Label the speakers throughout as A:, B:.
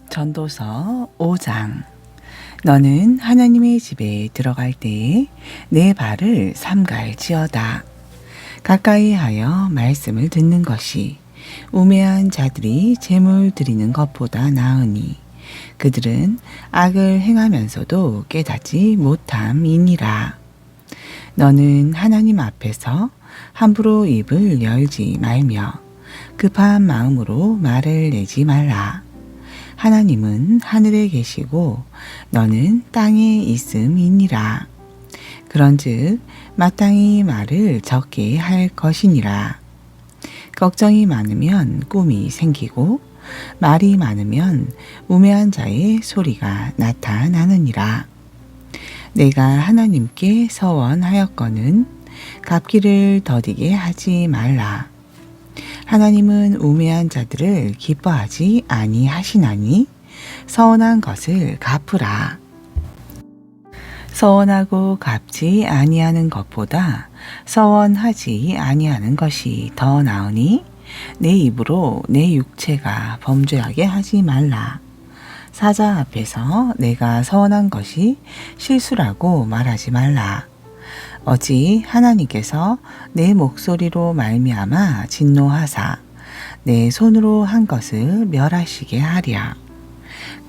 A: 전도서 5장. 너는 하나님의 집에 들어갈 때에 내 발을 삼갈지어다. 가까이 하여 말씀을 듣는 것이 우매한 자들이 제물 드리는 것보다 나으니 그들은 악을 행하면서도 깨닫지 못함이니라. 너는 하나님 앞에서 함부로 입을 열지 말며 급한 마음으로 말을 내지 말라. 하나님은 하늘에 계시고 너는 땅에 있음이니라. 그런즉 마땅히 말을 적게 할 것이니라. 걱정이 많으면 꿈이 생기고 말이 많으면 우매한 자의 소리가 나타나느니라. 내가 하나님께 서원하였거는 갚기를 더디게 하지 말라. 하나님은 우매한 자들을 기뻐하지 아니하시나니 서원한 것을 갚으라. 서원하고 갚지 아니하는 것보다 서원하지 아니하는 것이 더 나으니 내 입으로 내 육체가 범죄하게 하지 말라. 사자 앞에서 내가 서원한 것이 실수라고 말하지 말라. 어찌 하나님께서 내 목소리로 말미암아 진노하사 내 손으로 한 것을 멸하시게 하랴.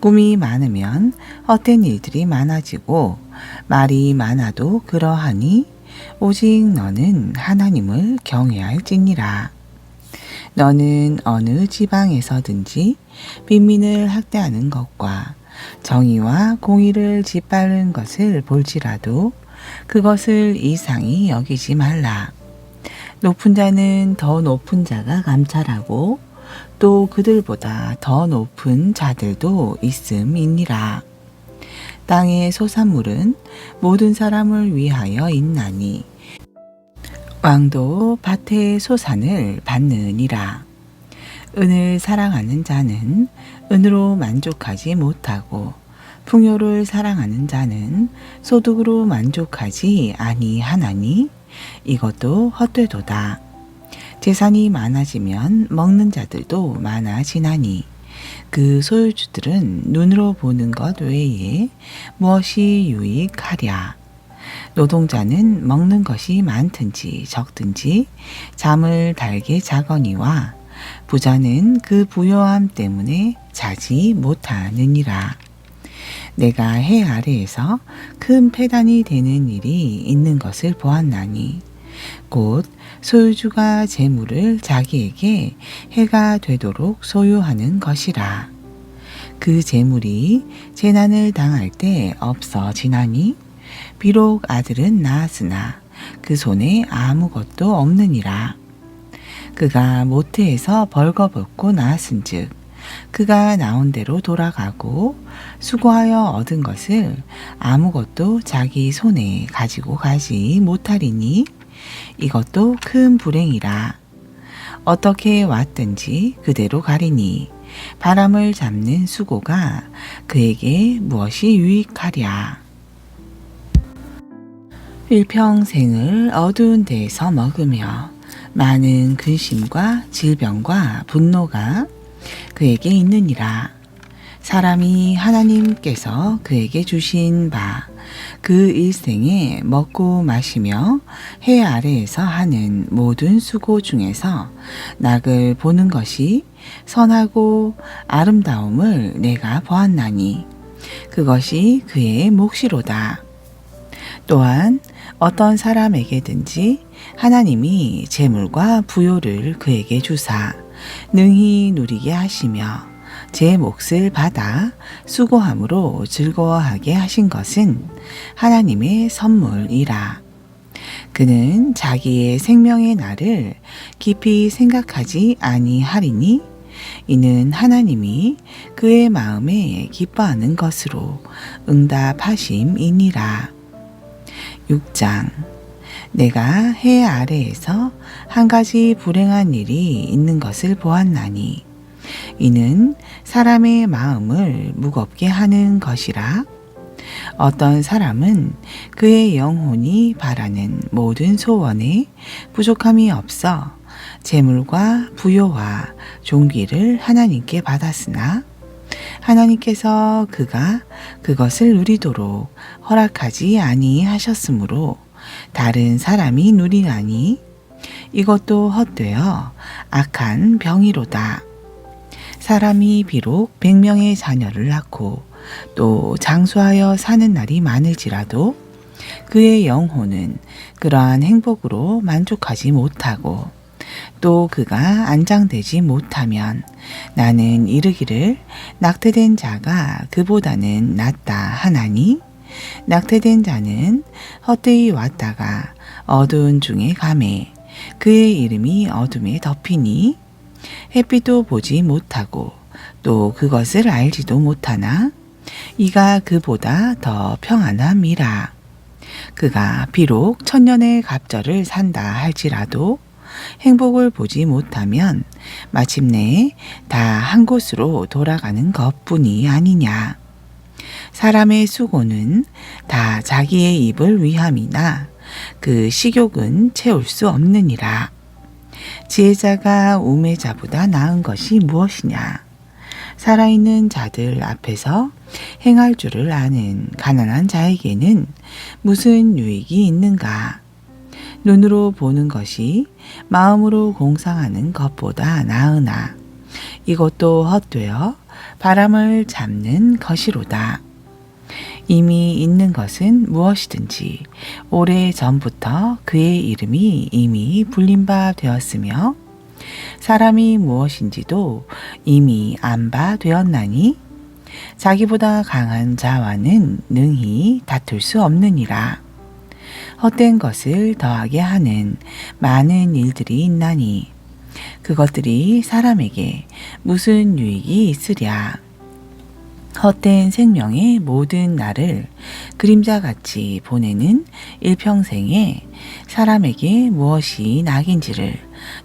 A: 꿈이 많으면 헛된 일들이 많아지고 말이 많아도 그러하니 오직 너는 하나님을 경외할지니라. 너는 어느 지방에서든지 빈민을 학대하는 것과 정의와 공의를 짓밟는 것을 볼지라도 그것을 이상히 여기지 말라. 높은 자는 더 높은 자가 감찰하고 또 그들보다 더 높은 자들도 있음이니라. 땅의 소산물은 모든 사람을 위하여 있나니 왕도 밭의 소산을 받느니라. 은을 사랑하는 자는 은으로 만족하지 못하고 풍요를 사랑하는 자는 소득으로 만족하지 아니하나니 이것도 헛되도다. 재산이 많아지면 먹는 자들도 많아지나니 그 소유주들은 눈으로 보는 것 외에 무엇이 유익하랴. 노동자는 먹는 것이 많든지 적든지 잠을 달게 자거니와 부자는 그 부요함 때문에 자지 못하느니라. 내가 해 아래에서 큰 패단이 되는 일이 있는 것을 보았나니 곧 소유주가 재물을 자기에게 해가 되도록 소유하는 것이라. 그 재물이 재난을 당할 때 없어지나니 비록 아들은 낳았으나 그 손에 아무것도 없느니라. 그가 모태에서 벌거벗고 낳았은즉 그가 나온 대로 돌아가고 수고하여 얻은 것을 아무것도 자기 손에 가지고 가지 못하리니 이것도 큰 불행이라. 어떻게 왔든지 그대로 가리니 바람을 잡는 수고가 그에게 무엇이 유익하랴. 일평생을 어두운 데에서 먹으며 많은 근심과 질병과 분노가 그에게 있느니라. 사람이 하나님께서 그에게 주신 바 그 일생에 먹고 마시며 해 아래에서 하는 모든 수고 중에서 낙을 보는 것이 선하고 아름다움을 내가 보았나니 그것이 그의 몫이로다. 또한 어떤 사람에게든지 하나님이 재물과 부요를 그에게 주사 능히 누리게 하시며 제 몫을 받아 수고함으로 즐거워하게 하신 것은 하나님의 선물이라. 그는 자기의 생명의 날을 깊이 생각하지 아니하리니 이는 하나님이 그의 마음에 기뻐하는 것으로 응답하심이니라. 6장. 내가 해 아래에서 한 가지 불행한 일이 있는 것을 보았나니 이는 사람의 마음을 무겁게 하는 것이라. 어떤 사람은 그의 영혼이 바라는 모든 소원에 부족함이 없어 재물과 부요와 존귀를 하나님께 받았으나 하나님께서 그가 그것을 누리도록 허락하지 아니하셨으므로 다른 사람이 누리나니 이것도 헛되어 악한 병이로다. 사람이 비록 100명의 자녀를 낳고 또 장수하여 사는 날이 많을지라도 그의 영혼은 그러한 행복으로 만족하지 못하고 또 그가 안장되지 못하면 나는 이르기를 낙태된 자가 그보다는 낫다 하나니 낙태된 자는 헛되이 왔다가 어두운 중에 가매 그의 이름이 어둠에 덮이니 햇빛도 보지 못하고 또 그것을 알지도 못하나 이가 그보다 더 평안함이라. 그가 비록 천년의 갑절을 산다 할지라도 행복을 보지 못하면 마침내 다 한 곳으로 돌아가는 것뿐이 아니냐. 사람의 수고는 다 자기의 입을 위함이나 그 식욕은 채울 수 없느니라. 지혜자가 우매자보다 나은 것이 무엇이냐. 살아있는 자들 앞에서 행할 줄을 아는 가난한 자에게는 무슨 유익이 있는가. 눈으로 보는 것이 마음으로 공상하는 것보다 나으나 이것도 헛되어 바람을 잡는 것이로다. 이미 있는 것은 무엇이든지 오래 전부터 그의 이름이 이미 불린 바 되었으며 사람이 무엇인지도 이미 안 바 되었나니 자기보다 강한 자와는 능히 다툴 수 없느니라. 헛된 것을 더하게 하는 많은 일들이 있나니 그것들이 사람에게 무슨 유익이 있으랴. 헛된 생명의 모든 날을 그림자같이 보내는 일평생에 사람에게 무엇이 낙인지를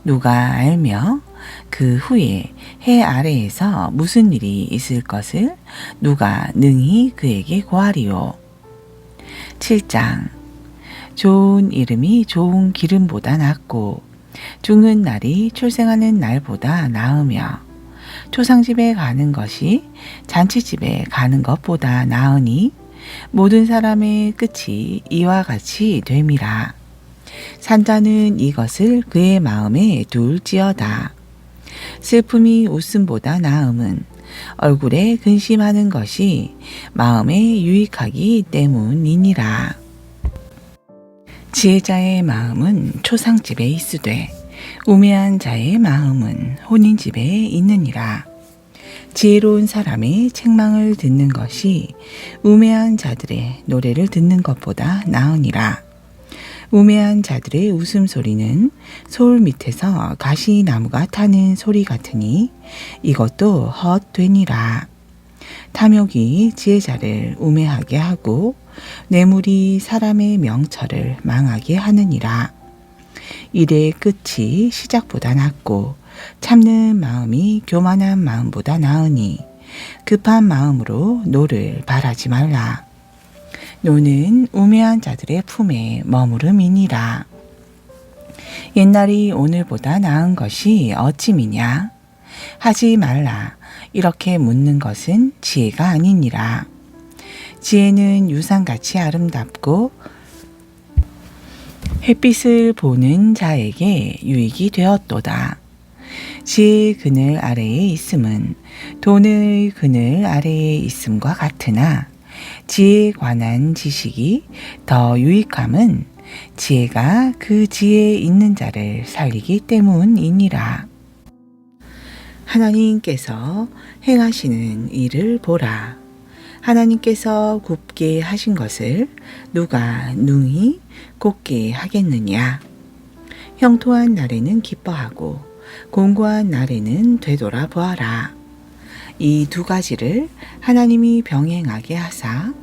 A: 누가 알며 그 후에 해 아래에서 무슨 일이 있을 것을 누가 능히 그에게 고하리요. 7장. 좋은 이름이 좋은 기름보다 낫고 죽는 날이 출생하는 날보다 나으며 초상집에 가는 것이 잔치집에 가는 것보다 나으니 모든 사람의 끝이 이와 같이 됨이라. 산자는 이것을 그의 마음에 둘지어다. 슬픔이 웃음보다 나음은 얼굴에 근심하는 것이 마음에 유익하기 때문이니라. 지혜자의 마음은 초상집에 있으되 우매한 자의 마음은 혼인집에 있느니라. 지혜로운 사람의 책망을 듣는 것이 우매한 자들의 노래를 듣는 것보다 나으니라. 우매한 자들의 웃음소리는 소울 밑에서 가시나무가 타는 소리 같으니 이것도 헛되니라. 탐욕이 지혜자를 우매하게 하고 뇌물이 사람의 명철을 망하게 하느니라. 일의 끝이 시작보다 낫고 참는 마음이 교만한 마음보다 나으니 급한 마음으로 노를 바라지 말라. 노는 우매한 자들의 품에 머무름이니라. 옛날이 오늘보다 나은 것이 어찌미냐. 하지 말라. 이렇게 묻는 것은 지혜가 아니니라. 지혜는 유산같이 아름답고 햇빛을 보는 자에게 유익이 되었도다. 지혜의 그늘 아래에 있음은 돈의 그늘 아래에 있음과 같으나 지혜에 관한 지식이 더 유익함은 지혜가 그 지혜에 있는 자를 살리기 때문이니라. 하나님께서 행하시는 일을 보라. 하나님께서 굽게 하신 것을 누가 능히 곧게 하겠느냐. 형통한 날에는 기뻐하고 공고한 날에는 되돌아 보아라. 이 두 가지를 하나님이 병행하게 하사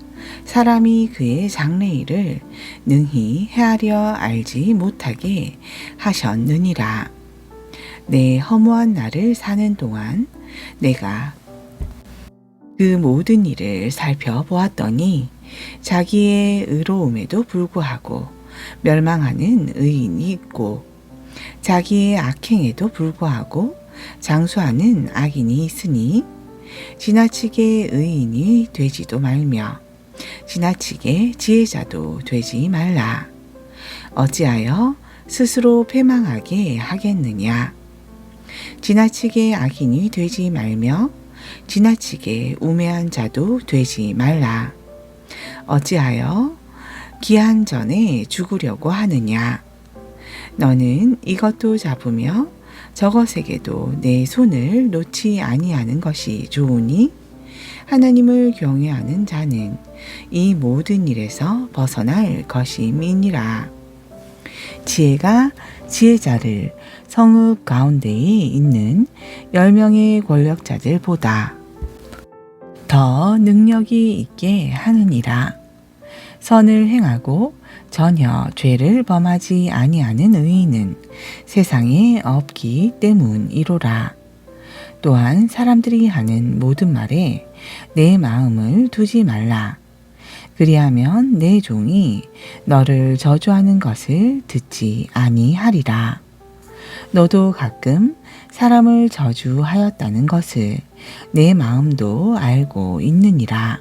A: 사람이 그의 장래일을 능히 헤아려 알지 못하게 하셨느니라. 내 허무한 날을 사는 동안 내가 그 모든 일을 살펴보았더니 자기의 의로움에도 불구하고 멸망하는 의인이 있고 자기의 악행에도 불구하고 장수하는 악인이 있으니 지나치게 의인이 되지도 말며 지나치게 지혜자도 되지 말라. 어찌하여 스스로 패망하게 하겠느냐. 지나치게 악인이 되지 말며 지나치게 우매한 자도 되지 말라. 어찌하여 기한 전에 죽으려고 하느냐. 너는 이것도 잡으며 저것에게도 내 손을 놓지 아니하는 것이 좋으니 하나님을 경외하는 자는 이 모든 일에서 벗어날 것임이니라. 지혜가 지혜자를 성읍 가운데에 있는 10명의 권력자들보다 더 능력이 있게 하느니라. 선을 행하고 전혀 죄를 범하지 아니하는 의인은 세상에 없기 때문이로라. 또한 사람들이 하는 모든 말에 내 마음을 두지 말라. 그리하면 내 종이 너를 저주하는 것을 듣지 아니하리라. 너도 가끔 사람을 저주하였다는 것을 내 마음도 알고 있느니라.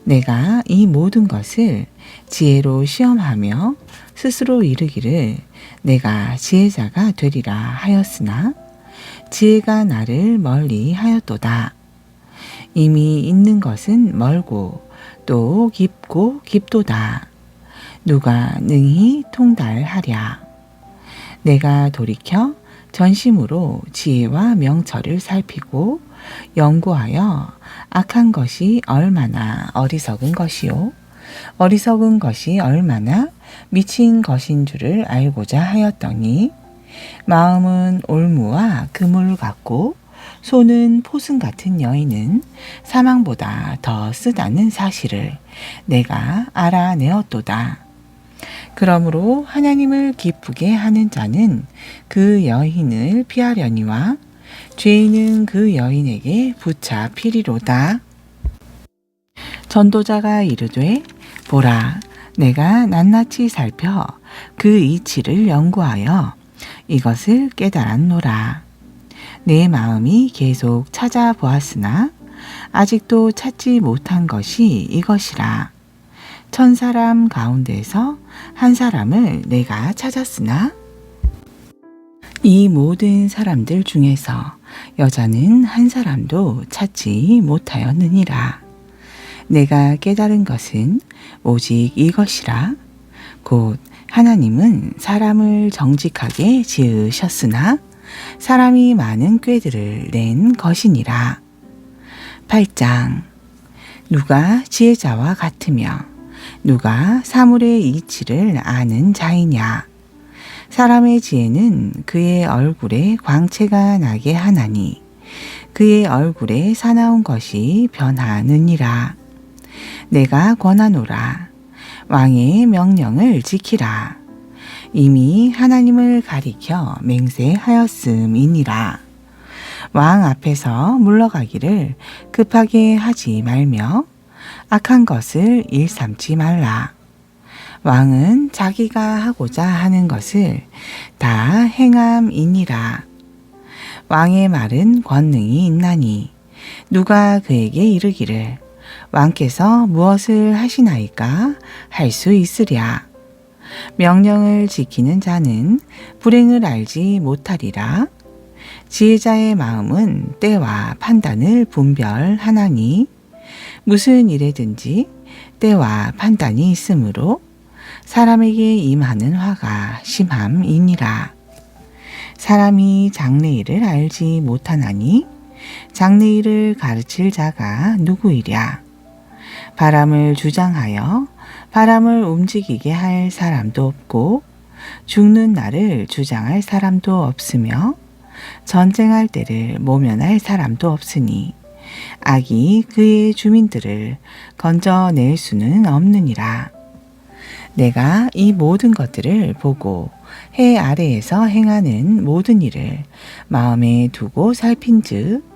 A: 내가 이 모든 것을 지혜로 시험하며 스스로 이르기를 내가 지혜자가 되리라 하였으나 지혜가 나를 멀리 하였도다. 이미 있는 것은 멀고 또 깊고 깊도다. 누가 능히 통달하랴. 내가 돌이켜 전심으로 지혜와 명철을 살피고 연구하여 악한 것이 얼마나 어리석은 것이요 어리석은 것이 얼마나 미친 것인 줄을 알고자 하였더니 마음은 올무와 그물 같고 손은 포승 같은 여인은 사망보다 더 쓰다는 사실을 내가 알아내었도다. 그러므로 하나님을 기쁘게 하는 자는 그 여인을 피하려니와 죄인은 그 여인에게 붙잡히리로다. 전도자가 이르되 보라, 내가 낱낱이 살펴 그 이치를 연구하여 이것을 깨달았노라. 내 마음이 계속 찾아보았으나 아직도 찾지 못한 것이 이것이라. 1000사람 가운데서 한 사람을 내가 찾았으나 이 모든 사람들 중에서 여자는 한 사람도 찾지 못하였느니라. 내가 깨달은 것은 오직 이것이라. 곧 하나님은 사람을 정직하게 지으셨으나 사람이 많은 꾀들을 낸 것이니라. 8장. 누가 지혜자와 같으며 누가 사물의 이치를 아는 자이냐. 사람의 지혜는 그의 얼굴에 광채가 나게 하나니 그의 얼굴에 사나운 것이 변하느니라. 내가 권하노라. 왕의 명령을 지키라. 이미 하나님을 가리켜 맹세하였음이니라. 왕 앞에서 물러가기를 급하게 하지 말며 악한 것을 일삼지 말라. 왕은 자기가 하고자 하는 것을 다 행함이니라. 왕의 말은 권능이 있나니 누가 그에게 이르기를 왕께서 무엇을 하시나이까 할 수 있으랴. 명령을 지키는 자는 불행을 알지 못하리라. 지혜자의 마음은 때와 판단을 분별하나니 무슨 일에든지 때와 판단이 있으므로 사람에게 임하는 화가 심함이니라. 사람이 장래일을 알지 못하나니 장래일을 가르칠 자가 누구이랴. 바람을 주장하여 바람을 움직이게 할 사람도 없고 죽는 날을 주장할 사람도 없으며 전쟁할 때를 모면할 사람도 없으니 악이 그의 주민들을 건져낼 수는 없느니라. 내가 이 모든 것들을 보고 해 아래에서 행하는 모든 일을 마음에 두고 살핀즉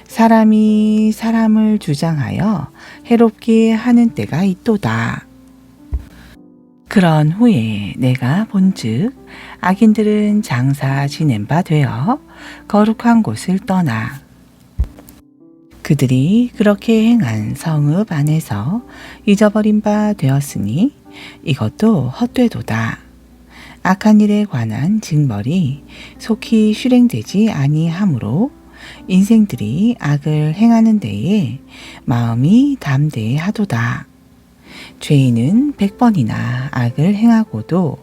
A: 사람이 사람을 주장하여 해롭게 하는 때가 있도다. 그런 후에 내가 본즉 악인들은 장사 지낸 바 되어 거룩한 곳을 떠나 그들이 그렇게 행한 성읍 안에서 잊어버린 바 되었으니 이것도 헛되도다. 악한 일에 관한 징벌이 속히 실행되지 아니하므로 인생들이 악을 행하는 데에 마음이 담대하도다. 죄인은 100번이나 악을 행하고도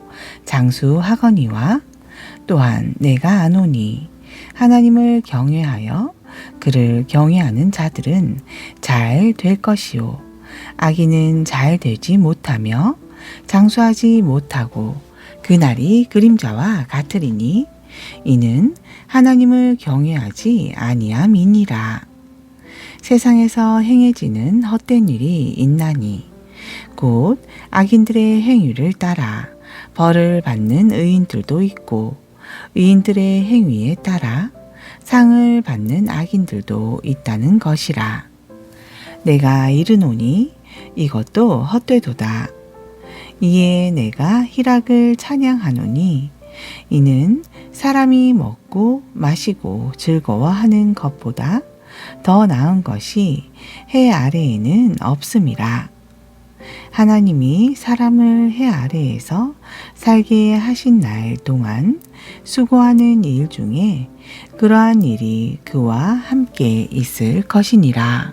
A: 장수하거니와 또한 내가 아노니 하나님을 경외하여 그를 경외하는 자들은 잘 될 것이요 악인은 잘 되지 못하며 장수하지 못하고 그날이 그림자와 같으리니 이는 하나님을 경외하지 아니함이니라. 세상에서 행해지는 헛된 일이 있나니 곧 악인들의 행위를 따라 벌을 받는 의인들도 있고 의인들의 행위에 따라 상을 받는 악인들도 있다는 것이라. 내가 이르노니 이것도 헛되도다. 이에 내가 희락을 찬양하노니 이는 사람이 먹고 마시고 즐거워하는 것보다 더 나은 것이 해 아래에는 없음이라. 하나님이 사람을 해 아래에서 살게 하신 날 동안 수고하는 일 중에 그러한 일이 그와 함께 있을 것이니라.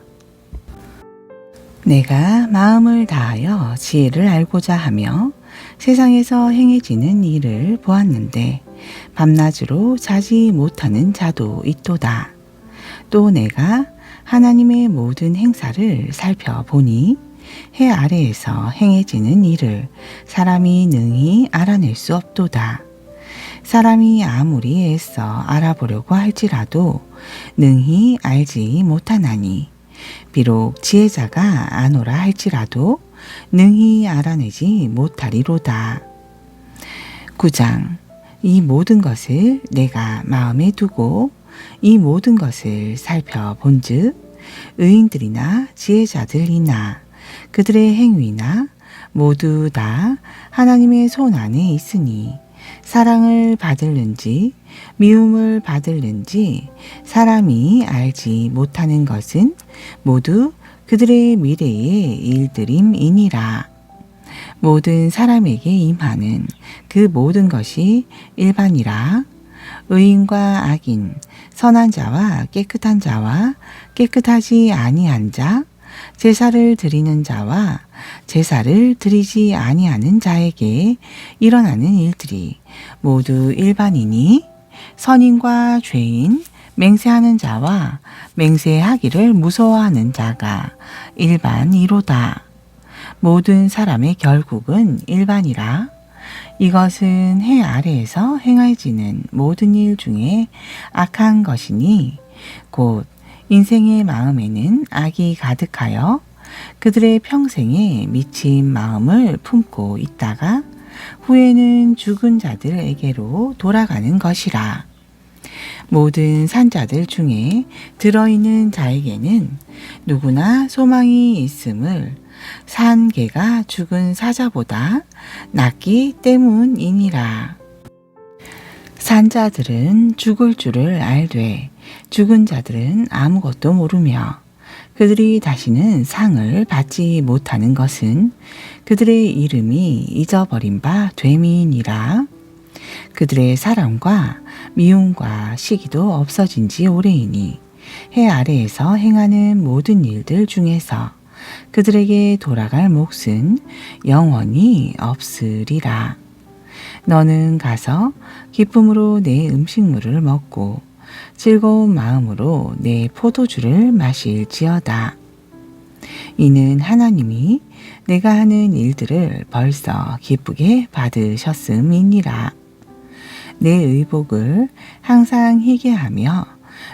A: 내가 마음을 다하여 지혜를 알고자 하며 세상에서 행해지는 일을 보았는데 밤낮으로 자지 못하는 자도 있도다. 또 내가 하나님의 모든 행사를 살펴보니 해 아래에서 행해지는 일을 사람이 능히 알아낼 수 없도다. 사람이 아무리 애써 알아보려고 할지라도 능히 알지 못하나니 비록 지혜자가 아노라 할지라도 능히 알아내지 못하리로다. 9장. 이 모든 것을 내가 마음에 두고 이 모든 것을 살펴본즉 의인들이나 지혜자들이나 그들의 행위나 모두 다 하나님의 손 안에 있으니 사랑을 받을는지 미움을 받을는지 사람이 알지 못하는 것은 모두 그들의 미래의 일들임이니라. 모든 사람에게 임하는 그 모든 것이 일반이라. 의인과 악인, 선한 자와 깨끗한 자와 깨끗하지 아니한 자, 제사를 드리는 자와 제사를 드리지 아니하는 자에게 일어나는 일들이 모두 일반이니 선인과 죄인, 맹세하는 자와 맹세하기를 무서워하는 자가 일반이로다. 모든 사람의 결국은 일반이라. 이것은 해 아래에서 행해지는 모든 일 중에 악한 것이니 곧 인생의 마음에는 악이 가득하여 그들의 평생에 미친 마음을 품고 있다가 후에는 죽은 자들에게로 돌아가는 것이라. 모든 산자들 중에 들어있는 자에게는 누구나 소망이 있음을 산 개가 죽은 사자보다 낫기 때문이니라. 산자들은 죽을 줄을 알되 죽은 자들은 아무것도 모르며 그들이 다시는 상을 받지 못하는 것은 그들의 이름이 잊어버린 바 됨이니라. 그들의 사랑과 미움과 시기도 없어진 지 오래이니 해 아래에서 행하는 모든 일들 중에서 그들에게 돌아갈 몫은 영원히 없으리라. 너는 가서 기쁨으로 내 음식물을 먹고 즐거운 마음으로 내 포도주를 마실지어다. 이는 하나님이 내가 하는 일들을 벌써 기쁘게 받으셨음이니라. 내 의복을 항상 희게 하며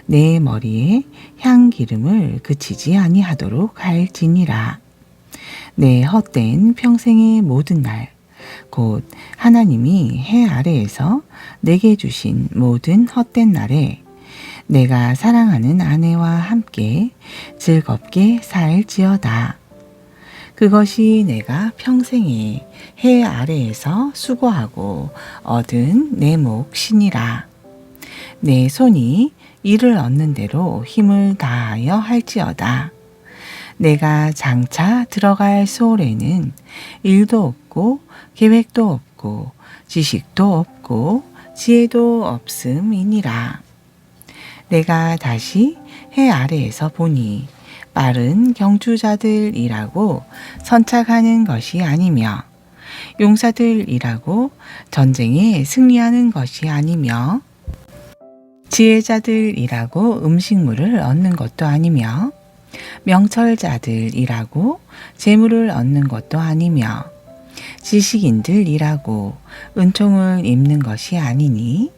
A: 내 머리에 향기름을 그치지 아니하도록 할지니라. 내 헛된 평생의 모든 날 곧 하나님이 해 아래에서 내게 주신 모든 헛된 날에 내가 사랑하는 아내와 함께 즐겁게 살지어다. 그것이 내가 평생에 해 아래에서 수고하고 얻은 내 몫이니라. 내 손이 이를 얻는 대로 힘을 다하여 할지어다. 내가 장차 들어갈 소홀에는 일도 없고 계획도 없고 지식도 없고 지혜도 없음이니라. 내가 다시 해 아래에서 보니 빠른 경주자들이라고 선착하는 것이 아니며 용사들이라고 전쟁에 승리하는 것이 아니며 지혜자들이라고 음식물을 얻는 것도 아니며 명철자들이라고 재물을 얻는 것도 아니며 지식인들이라고 은총을 입는 것이 아니니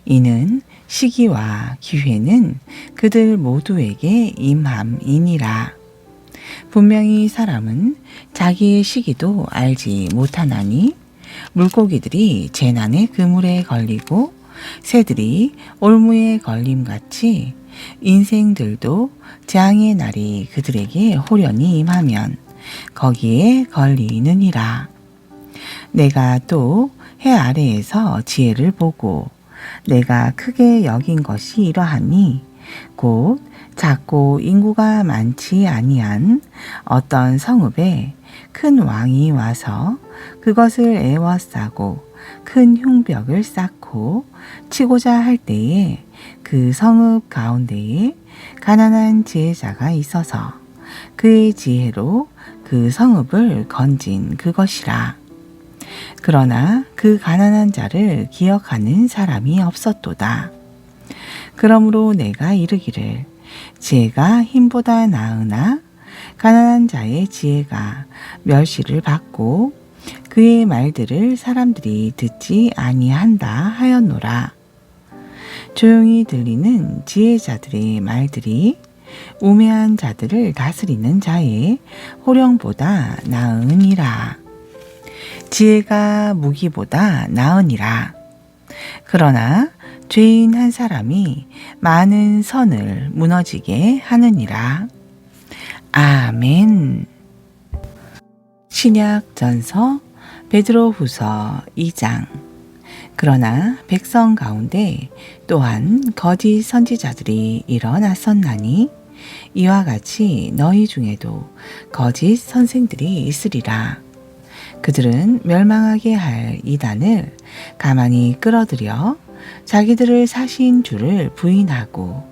A: 이는 시기와 기회는 그들 모두에게 임함이니라. 분명히 사람은 자기의 시기도 알지 못하나니 물고기들이 재난의 그물에 걸리고 새들이 올무에 걸림같이 인생들도 재앙의 날이 그들에게 호련히 임하면 거기에 걸리느니라. 내가 또 해 아래에서 지혜를 보고 내가 크게 여긴 것이 이러하니 곧 작고 인구가 많지 아니한 어떤 성읍에 큰 왕이 와서 그것을 애워싸고 큰 흉벽을 쌓고 치고자 할 때에 그 성읍 가운데에 가난한 지혜자가 있어서 그의 지혜로 그 성읍을 건진 그것이라. 그러나 그 가난한 자를 기억하는 사람이 없었도다. 그러므로 내가 이르기를 지혜가 힘보다 나으나 가난한 자의 지혜가 멸시를 받고 그의 말들을 사람들이 듣지 아니한다 하였노라. 조용히 들리는 지혜자들의 말들이 우매한 자들을 다스리는 자의 호령보다 나으니라. 지혜가 무기보다 나으니라. 그러나 죄인 한 사람이 많은 선을 무너지게 하느니라. 아멘. 신약전서 베드로후서 2장. 그러나 백성 가운데 또한 거짓 선지자들이 일어났었나니 이와 같이 너희 중에도 거짓 선생들이 있으리라. 그들은 멸망하게 할 이단을 가만히 끌어들여 자기들을 사신 주를 부인하고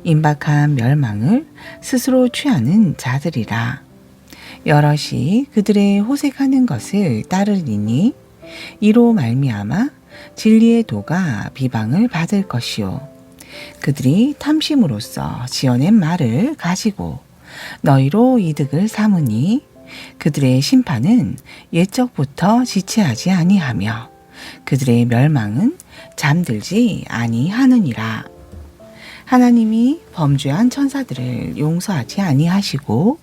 A: 임박한 멸망을 스스로 취하는 자들이라. 여럿이 그들의 호색하는 것을 따르리니 이로 말미암아 진리의 도가 비방을 받을 것이요 그들이 탐심으로써 지어낸 말을 가지고 너희로 이득을 삼으니 그들의 심판은 옛적부터 지체하지 아니하며 그들의 멸망은 잠들지 아니하느니라. 하나님이 범죄한 천사들을 용서하지 아니하시고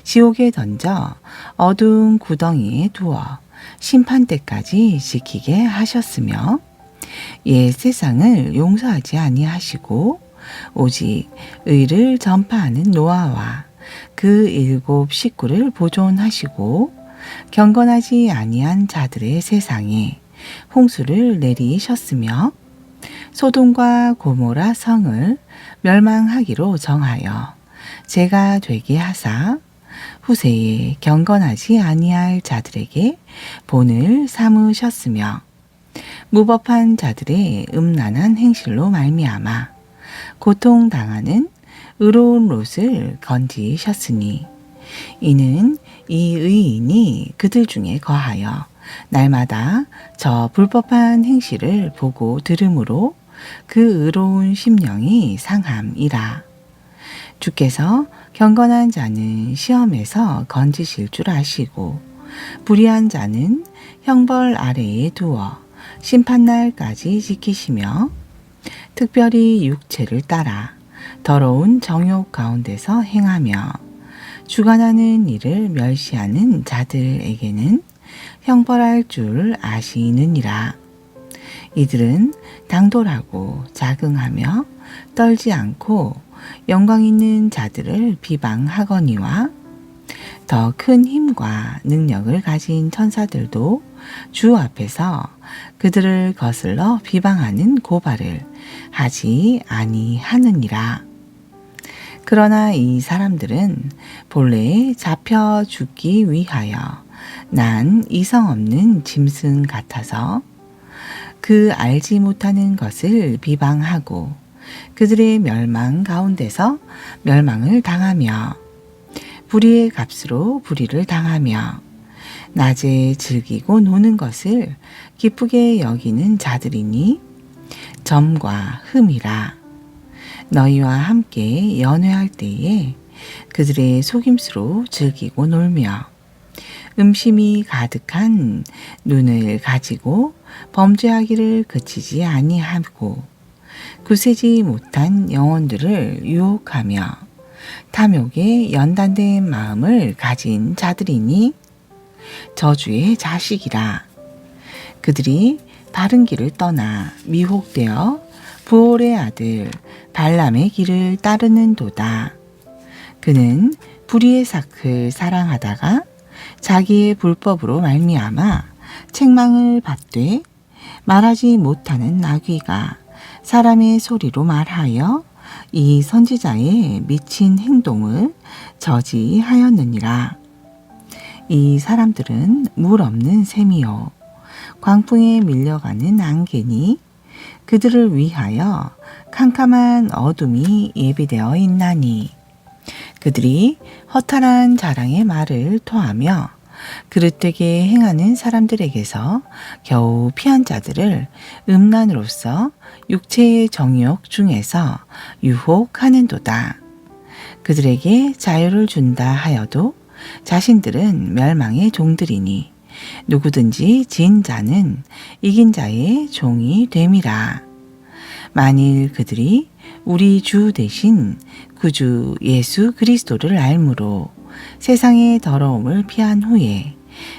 A: 지옥에 던져 어두운 구덩이에 두어 심판 때까지 지키게 하셨으며 옛 세상을 용서하지 아니하시고 오직 의를 전파하는 노아와 그 7 식구를 보존하시고 경건하지 아니한 자들의 세상에 홍수를 내리셨으며 소돔과 고모라 성을 멸망하기로 정하여 재가 되게 하사 후세에 경건하지 아니할 자들에게 본을 삼으셨으며 무법한 자들의 음란한 행실로 말미암아 고통당하는 의로운 롯을 건지셨으니 이는 이 의인이 그들 중에 거하여 날마다 저 불법한 행실을 보고 들음으로 그 의로운 심령이 상함이라. 주께서 경건한 자는 시험에서 건지실 줄 아시고 불의한 자는 형벌 아래에 두어 심판날까지 지키시며 특별히 육체를 따라 더러운 정욕 가운데서 행하며 주관하는 일을 멸시하는 자들에게는 형벌할 줄 아시느니라. 이들은 당돌하고 자긍하며 떨지 않고 영광 있는 자들을 비방하거니와 더 큰 힘과 능력을 가진 천사들도 주 앞에서 그들을 거슬러 비방하는 고발을 하지 아니하느니라. 그러나 이 사람들은 본래 잡혀 죽기 위하여 난 이성 없는 짐승 같아서 그 알지 못하는 것을 비방하고 그들의 멸망 가운데서 멸망을 당하며 불의의 값으로 불의를 당하며 낮에 즐기고 노는 것을 기쁘게 여기는 자들이니 점과 흠이라. 너희와 함께 연회할 때에 그들의 속임수로 즐기고 놀며 음심이 가득한 눈을 가지고 범죄하기를 그치지 아니하고 굳세지 못한 영혼들을 유혹하며 탐욕에 연단된 마음을 가진 자들이니 저주의 자식이라. 그들이 바른 길을 떠나 미혹되어 부올의 아들 발람의 길을 따르는도다. 그는 불의의 삭을 사랑하다가 자기의 불법으로 말미암아 책망을 받되 말하지 못하는 나귀가 사람의 소리로 말하여 이 선지자의 미친 행동을 저지하였느니라. 이 사람들은 물 없는 샘이요 광풍에 밀려가는 안개니 그들을 위하여 캄캄한 어둠이 예비되어 있나니 그들이 허탈한 자랑의 말을 토하며 그릇되게 행하는 사람들에게서 겨우 피한 자들을 음란으로서 육체의 정욕 중에서 유혹하는도다. 그들에게 자유를 준다 하여도 자신들은 멸망의 종들이니 누구든지 진 자는 이긴 자의 종이 됨이라. 만일 그들이 우리 주 대신 구주 예수 그리스도를 알므로 세상의 더러움을 피한 후에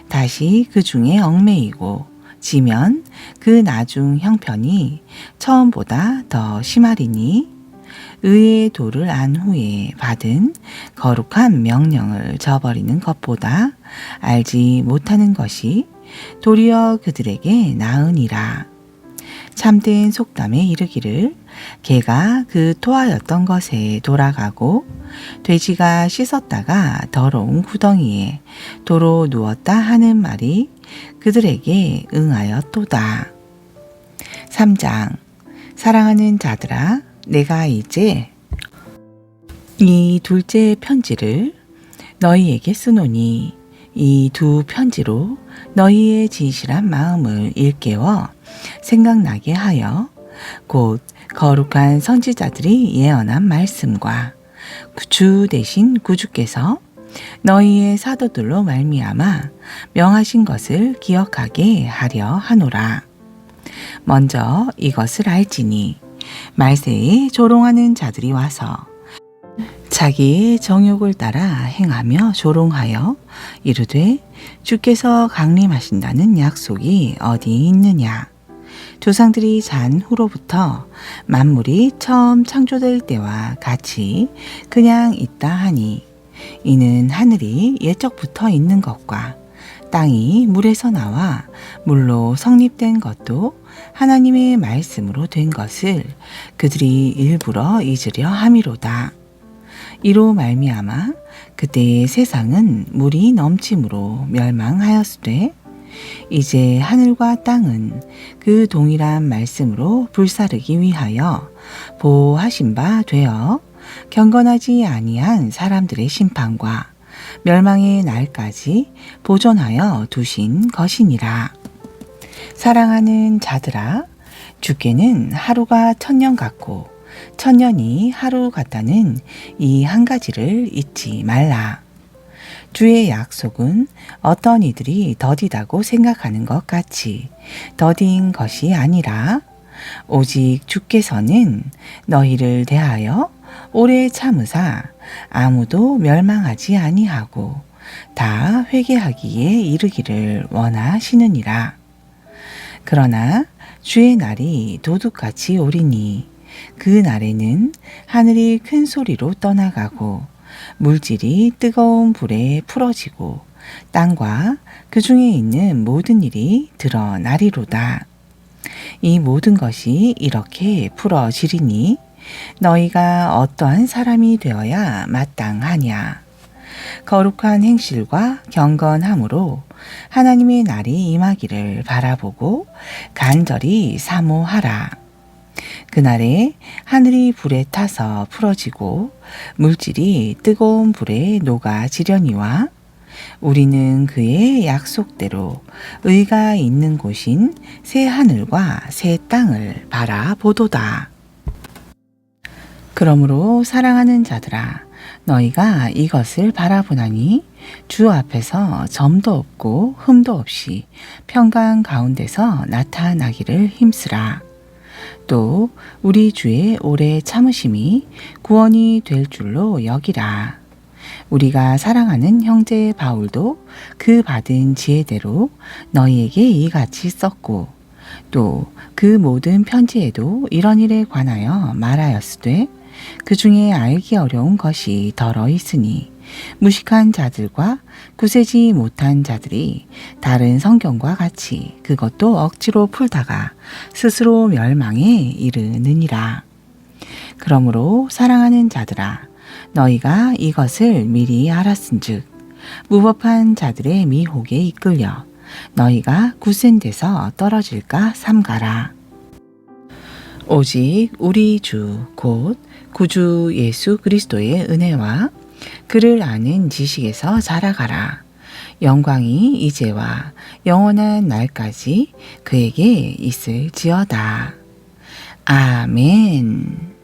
A: 다시 그 중에 얽매이고 지면 그 나중 형편이 처음보다 더 심하리니 의의 도를 안 후에 받은 거룩한 명령을 저버리는 것보다 알지 못하는 것이 도리어 그들에게 나으니라. 참된 속담에 이르기를 개가 그 토하였던 것에 돌아가고 돼지가 씻었다가 더러운 구덩이에 도로 누웠다 하는 말이 그들에게 응하였도다. 3장. 사랑하는 자들아, 내가 이제 이 둘째 편지를 너희에게 쓰노니 이 두 편지로 너희의 진실한 마음을 일깨워 생각나게 하여 곧 거룩한 선지자들이 예언한 말씀과 주 대신 구주께서 너희의 사도들로 말미암아 명하신 것을 기억하게 하려 하노라. 먼저 이것을 알지니 말세에 조롱하는 자들이 와서 자기의 정욕을 따라 행하며 조롱하여 이르되 주께서 강림하신다는 약속이 어디 있느냐. 조상들이 잔 후로부터 만물이 처음 창조될 때와 같이 그냥 있다 하니 이는 하늘이 예적부터 있는 것과 땅이 물에서 나와 물로 성립된 것도 하나님의 말씀으로 된 것을 그들이 일부러 잊으려 함이로다. 이로 말미암아 그때의 세상은 물이 넘침으로 멸망하였으되 이제 하늘과 땅은 그 동일한 말씀으로 불사르기 위하여 보호하신 바 되어 경건하지 아니한 사람들의 심판과 멸망의 날까지 보존하여 두신 것이니라. 사랑하는 자들아, 주께는 하루가 1000년 같고 1000년이 하루 같다는 이 한 가지를 잊지 말라. 주의 약속은 어떤 이들이 더디다고 생각하는 것 같이 더딘 것이 아니라 오직 주께서는 너희를 대하여 오래 참으사 아무도 멸망하지 아니하고 다 회개하기에 이르기를 원하시느니라. 그러나 주의 날이 도둑같이 오리니 그 날에는 하늘이 큰 소리로 떠나가고 물질이 뜨거운 불에 풀어지고 땅과 그 중에 있는 모든 일이 드러나리로다. 이 모든 것이 이렇게 풀어지리니 너희가 어떠한 사람이 되어야 마땅하냐. 거룩한 행실과 경건함으로 하나님의 날이 임하기를 바라보고 간절히 사모하라. 그날에 하늘이 불에 타서 풀어지고 물질이 뜨거운 불에 녹아지려니와 우리는 그의 약속대로 의가 있는 곳인 새 하늘과 새 땅을 바라보도다. 그러므로 사랑하는 자들아, 너희가 이것을 바라보나니 주 앞에서 점도 없고 흠도 없이 평강 가운데서 나타나기를 힘쓰라. 또 우리 주의 오래 참으심이 구원이 될 줄로 여기라. 우리가 사랑하는 형제 바울도 그 받은 지혜대로 너희에게 이같이 썼고 또 그 모든 편지에도 이런 일에 관하여 말하였으되 그 중에 알기 어려운 것이 덜어 있으니 무식한 자들과 구세지 못한 자들이 다른 성경과 같이 그것도 억지로 풀다가 스스로 멸망에 이르느니라. 그러므로 사랑하는 자들아, 너희가 이것을 미리 알았은즉 무법한 자들의 미혹에 이끌려 너희가 굳센 데서 떨어질까 삼가라. 오직 우리 주 곧 구주 예수 그리스도의 은혜와 그를 아는 지식에서 자라가라. 영광이 이제와 영원한 날까지 그에게 있을지어다. 아멘.